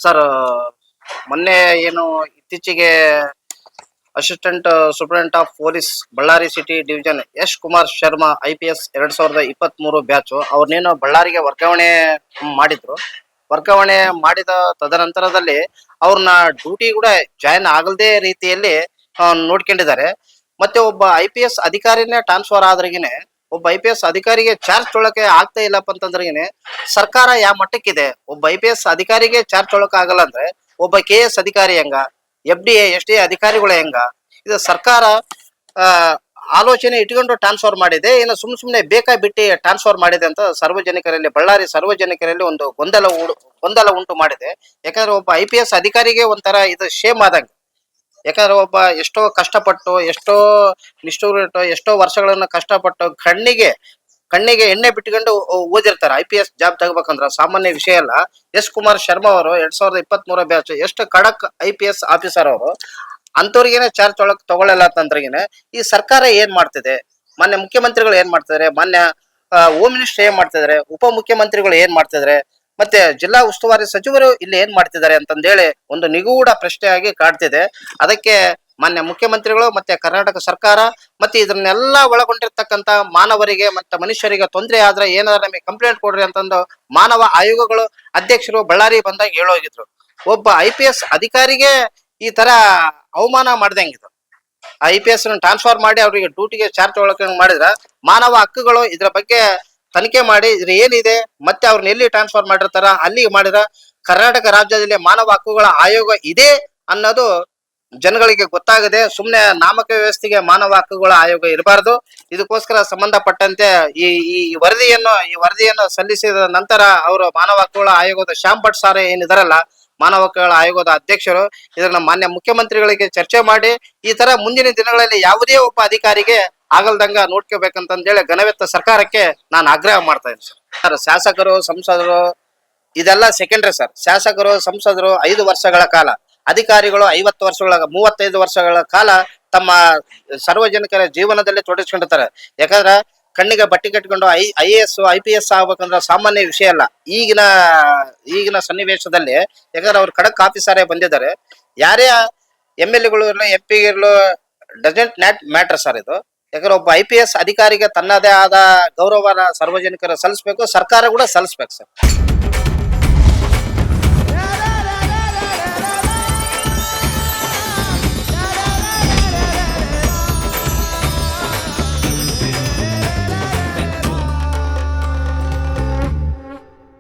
Sir, ಮೊನ್ನೆ ಏನು ಇತ್ತೀಚೆಗೆ assistant superintendent of police Ballari city division S Kumar Sharma IPS 2023 batch ಅವ್ರನ್ನೇನು ಬಳ್ಳಾರಿಗೆ ವರ್ಗಾವಣೆ ಮಾಡಿದ್ರು. ವರ್ಗಾವಣೆ ಮಾಡಿದ ತದನಂತರದಲ್ಲಿ ಅವ್ರನ್ನ ಡ್ಯೂಟಿ ಕೂಡ ಜಾಯಿನ್ ಆಗಲ್ದೇ ರೀತಿಯಲ್ಲಿ ನೋಡ್ಕೊಂಡಿದ್ದಾರೆ. ಮತ್ತೆ ಒಬ್ಬ IPS ಅಧಿಕಾರಿನೇ ಟ್ರಾನ್ಸ್ಫರ್ ಆದ್ರಗಿನೇ ಒಬ್ಬ IPS ಅಧಿಕಾರಿಗೆ ಚಾರ್ಜ್ ತೊಳಕ್ಕೆ ಆಗ್ತಾ ಇಲ್ಲಪ್ಪ ಅಂತಂದ್ರಗಿನೇ ಸರ್ಕಾರ ಯಾವ ಮಟ್ಟಕ್ಕಿದೆ? ಒಬ್ಬ IPS ಅಧಿಕಾರಿಗೆ ಚಾರ್ಜ್ ತೊಳಕ್ ಆಗಲ್ಲ ಅಂದ್ರೆ ಒಬ್ಬ KS ಅಧಿಕಾರಿ ಹೆಂಗ, FDA SD ಅಧಿಕಾರಿಗಳು ಹೆಂಗ? ಇದು ಸರ್ಕಾರ ಆ ಆಲೋಚನೆ ಇಟ್ಕೊಂಡು ಟ್ರಾನ್ಸ್ಫರ್ ಮಾಡಿದೆ, ಇನ್ನು ಸುಮ್ನೆ ಬೇಕಾ ಬಿಟ್ಟಿ ಟ್ರಾನ್ಸ್ಫರ್ ಮಾಡಿದೆ ಅಂತ ಸಾರ್ವಜನಿಕರಲ್ಲಿ, ಬಳ್ಳಾರಿ ಸಾರ್ವಜನಿಕರಲ್ಲಿ ಒಂದು ಗೊಂದಲ ಉಂಟು ಮಾಡಿದೆ. ಯಾಕಂದ್ರೆ ಒಬ್ಬ IPS ಅಧಿಕಾರಿಗೆ ಒಂಥರ ಇದು ಶೇಮ್ ಆದಂಗೆ. ಯಾಕಂದ್ರೆ ಒಬ್ಬ ಎಷ್ಟೋ ಕಷ್ಟಪಟ್ಟು, ಎಷ್ಟೋ ನಿಷ್ಠೂರಿಟ್ಟು, ಎಷ್ಟೋ ವರ್ಷಗಳನ್ನ ಕಷ್ಟಪಟ್ಟು ಕಣ್ಣಿಗೆ ಎಣ್ಣೆ ಬಿಟ್ಕೊಂಡು ಓದಿರ್ತಾರೆ. IPS ಜಾಬ್ ತಗೋಬೇಕಂದ್ರ ಸಾಮಾನ್ಯ ವಿಷಯ ಅಲ್ಲ. ಎಸ್ ಕುಮಾರ್ ಶರ್ಮಾ ಅವರು 2023 ಬ್ಯಾಚ್ ಎಷ್ಟು ಖಡಕ್ IPS ಆಫೀಸರ್ ಅವರು, ಅಂತವ್ರಿಗೇನೆ ಚಾರ್ಜ್ ತಗೊಳ್ಳಲ್ಲ ಅಂತಂದ್ರಗೇನೆ ಈ ಸರ್ಕಾರ ಏನ್ ಮಾಡ್ತಿದೆ? ಮಾನ್ಯ ಮುಖ್ಯಮಂತ್ರಿಗಳು ಏನ್ ಮಾಡ್ತಿದಾರೆ? ಮಾನ್ಯ ಹೋಮ್ ಮಿನಿಸ್ಟರ್ ಏನ್ ಮಾಡ್ತಿದಾರೆ? ಉಪ ಮುಖ್ಯಮಂತ್ರಿಗಳು ಏನ್ ಮಾಡ್ತಿದಾರೆ? ಮತ್ತೆ ಜಿಲ್ಲಾ ಉಸ್ತುವಾರಿ ಸಚಿವರು ಇಲ್ಲಿ ಏನ್ ಮಾಡ್ತಿದ್ದಾರೆ ಅಂತಂದೇಳಿ ಒಂದು ನಿಗೂಢ ಪ್ರಶ್ನೆಯಾಗಿ ಕಾಡ್ತಿದೆ. ಅದಕ್ಕೆ ಮಾನ್ಯ ಮುಖ್ಯಮಂತ್ರಿಗಳು ಮತ್ತೆ ಕರ್ನಾಟಕ ಸರ್ಕಾರ ಮತ್ತೆ ಇದನ್ನೆಲ್ಲ ಒಳಗೊಂಡಿರ್ತಕ್ಕಂತ ಮಾನವರಿಗೆ ಮತ್ತೆ ಮನುಷ್ಯರಿಗೆ ತೊಂದರೆ ಆದ್ರೆ ಏನಾದ್ರೆ ನಮಗೆ ಕಂಪ್ಲೇಂಟ್ ಕೊಡ್ರಿ ಅಂತಂದು ಮಾನವ ಆಯೋಗಗಳು ಅಧ್ಯಕ್ಷರು ಬಳ್ಳಾರಿ ಬಂದಾಗ ಹೇಳೋಗಿದ್ರು. ಒಬ್ಬ IPS ಅಧಿಕಾರಿಗೆ ಈ ತರ ಅವಮಾನ ಮಾಡ್ದಂಗಿದು. IPS ಟ್ರಾನ್ಸ್ಫರ್ ಮಾಡಿ ಅವರಿಗೆ ಡ್ಯೂಟಿಗೆ ಚಾರ್ಜ್ ತೊಗೊಳಕ ಮಾಡಿದ್ರ ಮಾನವ ಹಕ್ಕುಗಳು ಇದ್ರ ಬಗ್ಗೆ ತನಿಖೆ ಮಾಡಿ ಇದ್ರ ಏನಿದೆ, ಮತ್ತೆ ಅವ್ರನ್ನ ಎಲ್ಲಿ ಟ್ರಾನ್ಸ್ಫರ್ ಮಾಡಿರ್ತಾರ ಅಲ್ಲಿಗೆ ಮಾಡಿದ್ರ ಕರ್ನಾಟಕ ರಾಜ್ಯದಲ್ಲಿ ಮಾನವ ಹಕ್ಕುಗಳ ಆಯೋಗ ಇದೆ ಅನ್ನೋದು ಜನಗಳಿಗೆ ಗೊತ್ತಾಗದೆ ಸುಮ್ನೆ ನಾಮಕ ವ್ಯವಸ್ಥೆಗೆ ಮಾನವ ಹಕ್ಕುಗಳ ಆಯೋಗ ಇರಬಾರ್ದು. ಇದಕ್ಕೋಸ್ಕರ ಸಂಬಂಧಪಟ್ಟಂತೆ ಈ ವರದಿಯನ್ನು ಸಲ್ಲಿಸಿದ ನಂತರ ಅವರು ಮಾನವ ಹಕ್ಕುಗಳ ಆಯೋಗದ ಶ್ಯಾಮ್ ಭಟ್ ಸಾರೆ ಏನಿದಾರಲ್ಲ, ಮಾನವ ಹಕ್ಕುಗಳ ಆಯೋಗದ ಅಧ್ಯಕ್ಷರು, ಇದನ್ನ ಮಾನ್ಯ ಮುಖ್ಯಮಂತ್ರಿಗಳಿಗೆ ಚರ್ಚೆ ಮಾಡಿ ಈ ತರ ಮುಂದಿನ ದಿನಗಳಲ್ಲಿ ಯಾವುದೇ ಒಬ್ಬ ಅಧಿಕಾರಿಗೆ ಆಗಲ್ದಂಗ ನೋಡ್ಕೋಬೇಕಂತಂದೇಳಿ ಘನವೆತ್ತ ಸರ್ಕಾರಕ್ಕೆ ನಾನು ಆಗ್ರಹ ಮಾಡ್ತಾ ಇದ್ದೀನಿ ಸರ್. ಶಾಸಕರು, ಸಂಸದರು ಇದೆಲ್ಲ ಸೆಕೆಂಡ್ರಿ ಸರ್. ಶಾಸಕರು, ಸಂಸದರು 5 ವರ್ಷಗಳ ಕಾಲ, ಅಧಿಕಾರಿಗಳು 35 ವರ್ಷಗಳ ಕಾಲ ತಮ್ಮ ಸಾರ್ವಜನಿಕರ ಜೀವನದಲ್ಲಿ ತೊಡಗಿಸ್ಕೊಂಡಿರ್ತಾರೆ. ಯಾಕಂದ್ರ ಕಣ್ಣಿಗೆ ಬಟ್ಟೆ ಕಟ್ಕೊಂಡು IAS IPS ಆಗ್ಬೇಕಂದ್ರ ಸಾಮಾನ್ಯ ವಿಷಯ ಅಲ್ಲ ಈಗಿನ ಸನ್ನಿವೇಶದಲ್ಲಿ. ಯಾಕಂದ್ರೆ ಅವ್ರು ಖಡಕ್ ಆಫೀಸರೇ ಬಂದಿದ್ದಾರೆ. ಯಾರೇ MLA ಗಳು ಇರಲಿ, MP ಇರಲು, ಡಜಂಟ್ ನಾಟ್ ಮ್ಯಾಟರ್ ಸರ್ ಇದು. ಯಾಕಂದ್ರೆ ಒಬ್ಬ IPS ಅಧಿಕಾರಿಗೆ ತನ್ನದೇ ಆದ ಗೌರವನ ಸಾರ್ವಜನಿಕರು ಸಲ್ಲಿಸ್ಬೇಕು, ಸರ್ಕಾರ ಕೂಡ ಸಲ್ಲಿಸ್ಬೇಕು ಸರ್.